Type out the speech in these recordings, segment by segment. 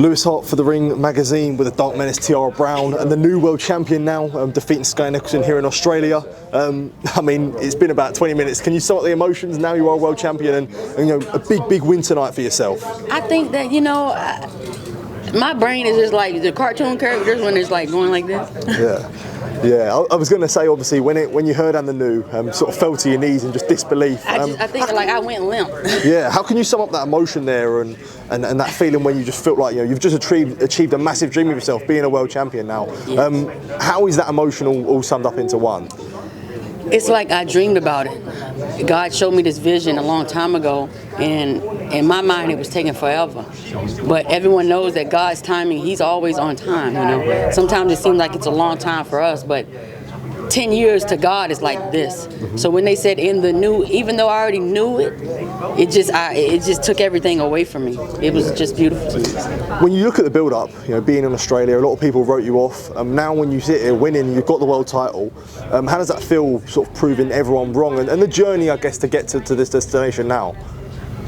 Lewis Hart for the Ring magazine with the Dark Menace Tiara Brown and the new world champion now, defeating Skye Nicolson here in Australia. I mean, it's been about 20 minutes. Can you sum up the emotions? Now you are world champion and you know, a big win tonight for yourself. I think that, you know, my brain is just like the cartoon characters when it's like going like this. Yeah, I was going to say, obviously, when you heard Anu, sort of fell to your knees and just disbelief. I think like I went limp. Yeah, how can you sum up that emotion there and that feeling when you just felt like, you know, you've just achieved a massive dream of yourself, being a world champion now. Yes. How is that emotion all summed up into one? It's like I dreamed about it. God showed me this vision a long time ago, and in my mind it was taking forever. But everyone knows that God's timing, He's always on time, you know. Sometimes it seems like it's a long time for us, but 10 years to God is like this. So when they said in the new, even though I already knew it, it just took everything away from me. It was just beautiful. When you look at the build-up, you know, being in Australia, a lot of people wrote you off. Now when you sit here winning, you've got the world title. How does that feel, sort of proving everyone wrong, and the journey, I guess, to get to this destination now?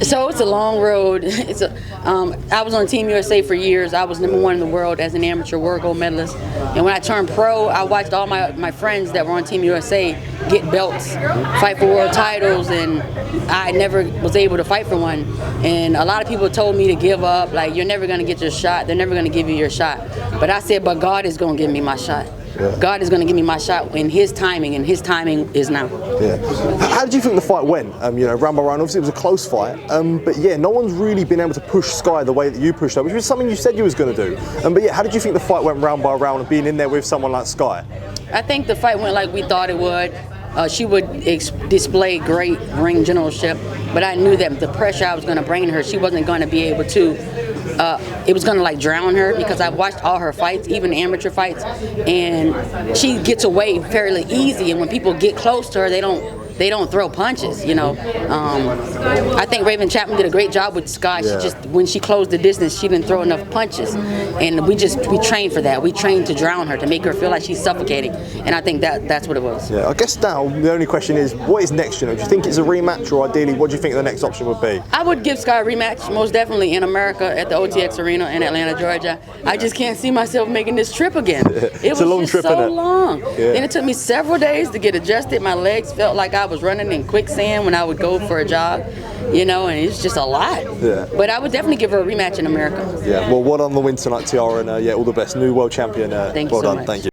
So it's a long road. I was on Team USA for years. I was #1 in the world as an amateur world gold medalist. And when I turned pro, I watched all my friends that were on Team USA get belts, fight for world titles, and I never was able to fight for one. And a lot of people told me to give up, like, you're never going to get your shot. They're never going to give you your shot. But I said, but God is going to give me my shot. Yeah. God is going to give me my shot in His timing, and His timing is now. Yeah. How did you think the fight went? You know, round by round, obviously it was a close fight, but yeah, no one's really been able to push Skye the way that you pushed her, which was something you said you was going to do. But yeah, how did you think the fight went round by round and being in there with someone like Skye? I think the fight went like we thought it would. She would display great ring generalship, but I knew that the pressure I was going to bring in her, she wasn't going to be able to. It was going to like drown her, because I watched all her fights, even amateur fights, and she gets away fairly easy. And when people get close to her, they don't throw punches, you know. I think Raven Chapman did a great job with Skye. Yeah. She just, when she closed the distance, she didn't throw enough punches, and we trained for that. We trained to drown her, to make her feel like she's suffocating, and I think that's what it was. Yeah, I guess now the only question is, what is next? You know, do you think it's a rematch, or ideally, what do you think the next option would be? I would give Skye a rematch, most definitely, in America at the OTX Arena in Atlanta, Georgia. I just can't see myself making this trip again. It was a long trip, so long. Yeah. And it took me several days to get adjusted. My legs felt like I was running in quicksand when I would go for a jog, you know, and it's just a lot. Yeah. But I would definitely give her a rematch in America. Yeah. Well, well done on the win tonight, Tiara, and yeah, all the best. New world champion. Thank you so much. Thank you.